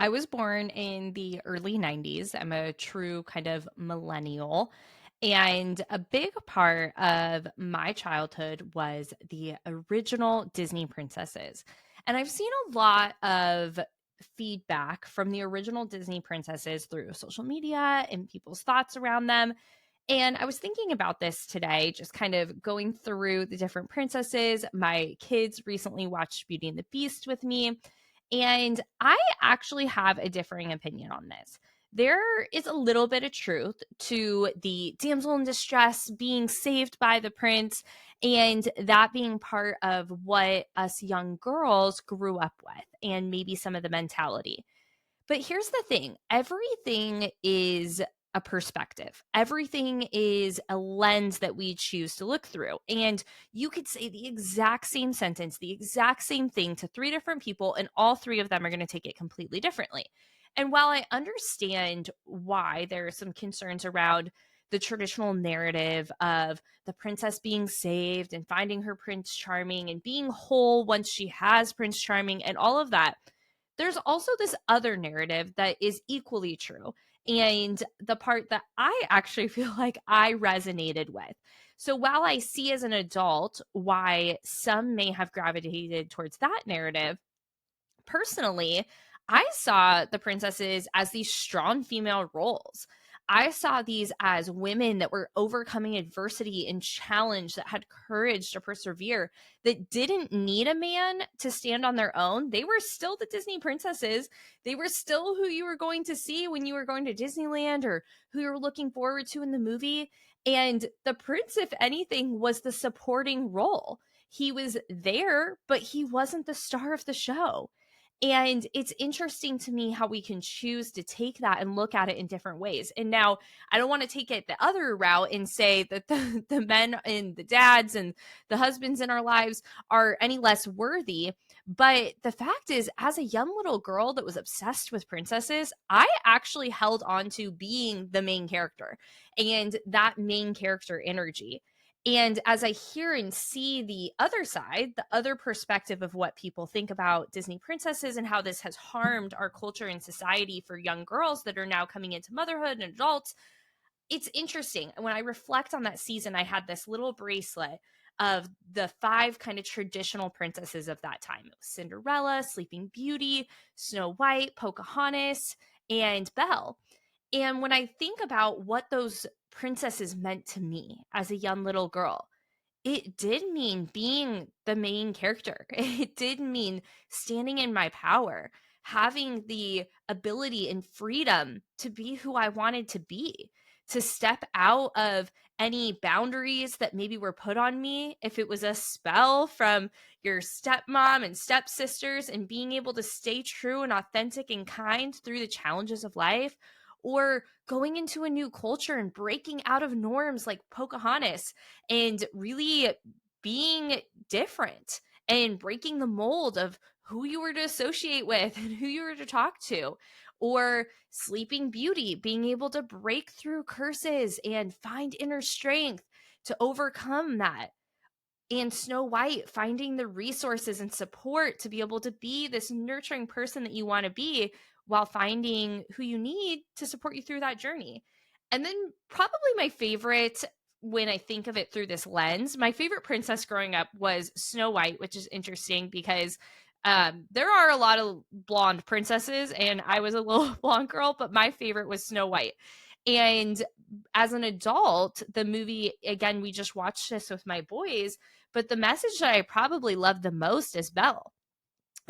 I was born in the early 90s. I'm a true kind of millennial. And a big part of my childhood was the original Disney princesses. And I've seen a lot of feedback from the original Disney princesses through social media and people's thoughts around them. And I was thinking about this today, just kind of going through the different princesses. My kids recently watched Beauty and the Beast with me, and I actually have a differing opinion on this. There is a little bit of truth to the damsel in distress being saved by the prince, and that being part of what us young girls grew up with, and maybe some of the mentality. But here's the thing, everything is a perspective. Everything is a lens that we choose to look through. And you could say the exact same sentence, the exact same thing to three different people, and all three of them are going to take it completely differently. And while I understand why there are some concerns around the traditional narrative of the princess being saved and finding her Prince Charming and being whole once she has Prince Charming and all of that, there's also this other narrative that is equally true. And the part that I actually feel like I resonated with. So while I see as an adult why some may have gravitated towards that narrative, personally, I saw the princesses as these strong female roles. I saw these as women that were overcoming adversity and challenge, that had courage to persevere, that didn't need a man to stand on their own. They were still the Disney princesses. They were still who you were going to see when you were going to Disneyland, or who you were looking forward to in the movie. And the prince, if anything, was the supporting role. He was there, but he wasn't the star of the show. And it's interesting to me how we can choose to take that and look at it in different ways. And now I don't want to take it the other route and say that the men and the dads and the husbands in our lives are any less worthy. But the fact is, as a young little girl that was obsessed with princesses, I actually held on to being the main character and that main character energy. And as I hear and see the other side, the other perspective of what people think about Disney princesses and how this has harmed our culture and society for young girls that are now coming into motherhood and adults, it's interesting. When I reflect on that season, I had this little bracelet of the five kind of traditional princesses of that time. It was Cinderella, Sleeping Beauty, Snow White, Pocahontas, and Belle. And when I think about what those princesses meant to me as a young little girl, it did mean being the main character. It did mean standing in my power, having the ability and freedom to be who I wanted to be, to step out of any boundaries that maybe were put on me. If it was a spell from your stepmom and stepsisters, and being able to stay true and authentic and kind through the challenges of life, or going into a new culture and breaking out of norms like Pocahontas and really being different and breaking the mold of who you were to associate with and who you were to talk to. Or Sleeping Beauty, being able to break through curses and find inner strength to overcome that. And Snow White, finding the resources and support to be able to be this nurturing person that you want to be, while finding who you need to support you through that journey. And then, probably my favorite, when I think of it through this lens, my favorite princess growing up was Snow White, which is interesting because there are a lot of blonde princesses, and I was a little blonde girl, but my favorite was Snow White. And as an adult, the movie, again, we just watched this with my boys, but the message that I probably loved the most is Belle.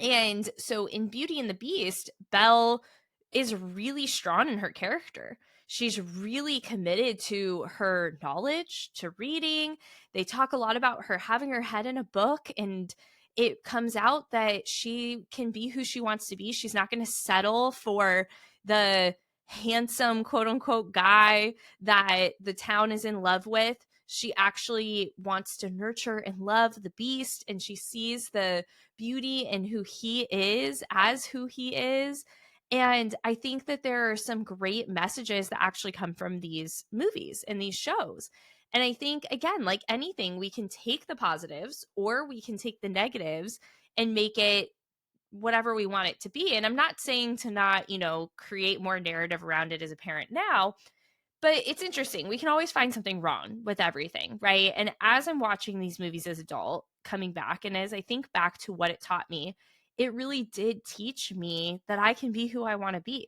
And so in Beauty and the Beast, Belle is really strong in her character. She's really committed to her knowledge, to reading. They talk a lot about her having her head in a book, and it comes out that she can be who she wants to be. She's not going to settle for the handsome, quote unquote, guy that the town is in love with. She actually wants to nurture and love the beast, and she sees the beauty in who he is as who he is. And I think that there are some great messages that actually come from these movies and these shows. And I think, again, like anything, we can take the positives or we can take the negatives and make it whatever we want it to be. And I'm not saying to not, create more narrative around it as a parent now, but it's interesting. We can always find something wrong with everything, right? And as I'm watching these movies as adult, coming back, and as I think back to what it taught me, it really did teach me that I can be who I want to be,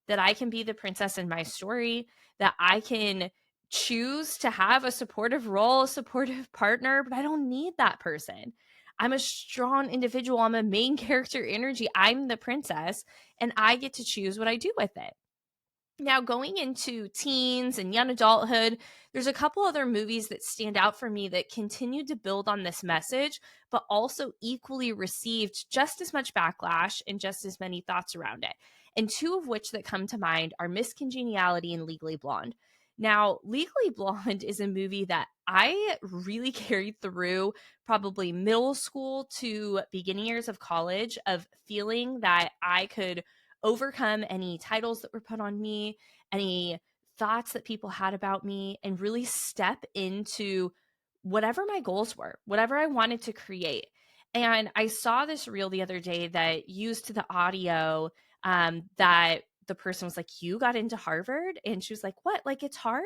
that I can be the princess in my story, that I can choose to have a supportive role, a supportive partner, but I don't need that person. I'm a strong individual. I'm a main character energy. I'm the princess, and I get to choose what I do with it. Now, going into teens and young adulthood, there's a couple other movies that stand out for me that continue to build on this message, but also equally received just as much backlash and just as many thoughts around it. And two of which that come to mind are Miss Congeniality and Legally Blonde. Now, Legally Blonde is a movie that I really carried through probably middle school to beginning years of college, of feeling that I could overcome any titles that were put on me, any thoughts that people had about me, and really step into whatever my goals were, whatever I wanted to create. And I saw this reel the other day that used the audio, that the person was like, "You got into Harvard?" And she was like, "What? Like it's hard?"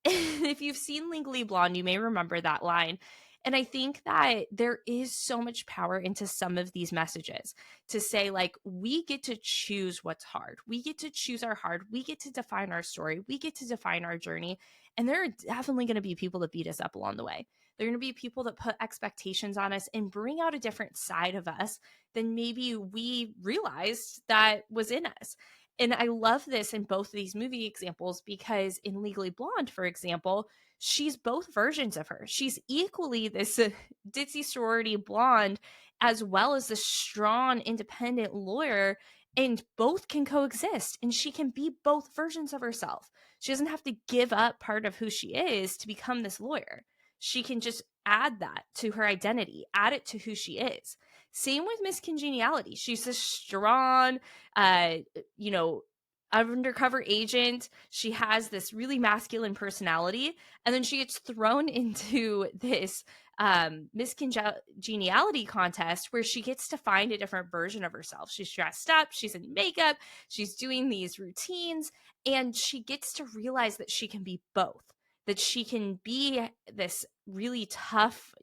If you've seen Legally Blonde, you may remember that line. And I think that there is so much power into some of these messages to say, like, we get to choose what's hard. We get to choose our hard. We get to define our story. We get to define our journey. And there are definitely going to be people that beat us up along the way. There are going to be people that put expectations on us and bring out a different side of us than maybe we realized that was in us. And I love this in both of these movie examples because in Legally Blonde, for example, she's both versions of her. She's equally this ditzy sorority blonde as well as this strong, independent lawyer, and both can coexist. And she can be both versions of herself. She doesn't have to give up part of who she is to become this lawyer. She can just add that to her identity, add it to who she is. Same with Miss Congeniality. She's this strong, uh, you know, undercover agent. She has this really masculine personality, and then she gets thrown into this Miss Congeniality contest where she gets to find a different version of herself. She's dressed up, she's in makeup, she's doing these routines, and she gets to realize that she can be both. That she can be this really tough,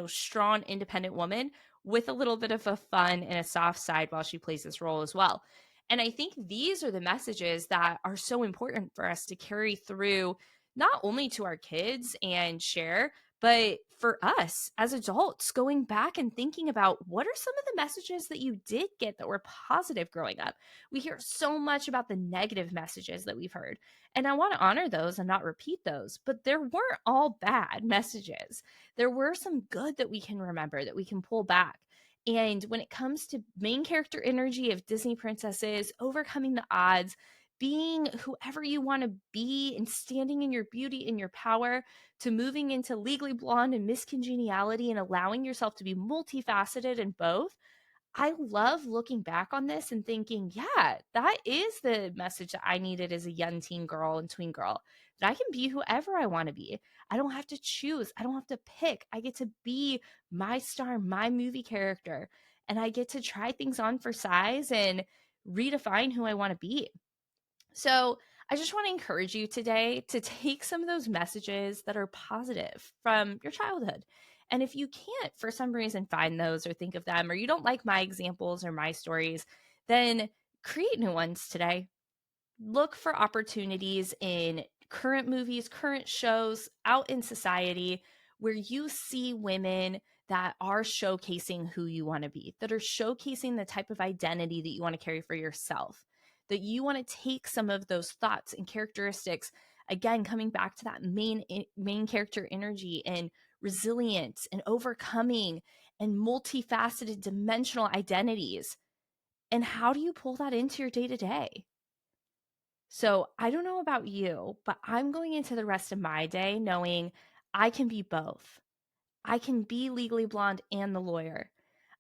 strong, independent woman with a little bit of a fun and a soft side while she plays this role as well. And I think these are the messages that are so important for us to carry through, not only to our kids and share, but for us as adults, going back and thinking about what are some of the messages that you did get that were positive growing up. We hear so much about the negative messages that we've heard, and I want to honor those and not repeat those, but there weren't all bad messages. There were some good that we can remember, that we can pull back. And when it comes to main character energy of Disney princesses, overcoming the odds, being whoever you want to be and standing in your beauty and your power, to moving into Legally Blonde and Miss Congeniality and allowing yourself to be multifaceted in both, I love looking back on this and thinking, yeah, that is the message that I needed as a young teen girl and tween girl, that I can be whoever I want to be. I don't have to choose. I don't have to pick. I get to be my star, my movie character, and I get to try things on for size and redefine who I want to be. So I just want to encourage you today to take some of those messages that are positive from your childhood. And if you can't, for some reason, find those or think of them, or you don't like my examples or my stories, then create new ones today. Look for opportunities in current movies, current shows, out in society where you see women that are showcasing who you want to be, that are showcasing the type of identity that you want to carry for yourself, that you want to take some of those thoughts and characteristics, again, coming back to that main character energy and resilience and overcoming and multifaceted dimensional identities. And how do you pull that into your day to day? So I don't know about you, but I'm going into the rest of my day knowing I can be both. I can be Legally Blonde and the lawyer.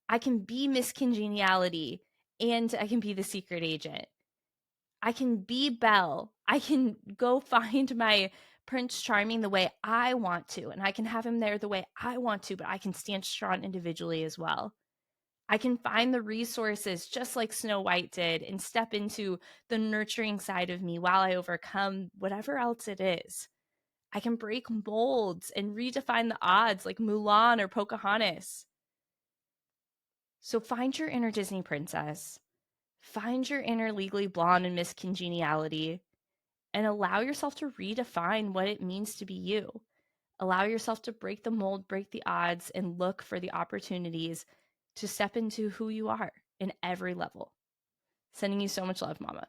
I can be Miss Congeniality and I can be the secret agent. I can be Belle. I can go find my Prince Charming the way I want to, and I can have him there the way I want to, but I can stand strong individually as well. I can find the resources just like Snow White did and step into the nurturing side of me while I overcome whatever else it is. I can break molds and redefine the odds like Mulan or Pocahontas. So find your inner Disney princess, find your inner Legally Blonde and Miss Congeniality, and allow yourself to redefine what it means to be you. Allow yourself to break the mold, break the odds, and look for the opportunities to step into who you are in every level. Sending you so much love, Mama.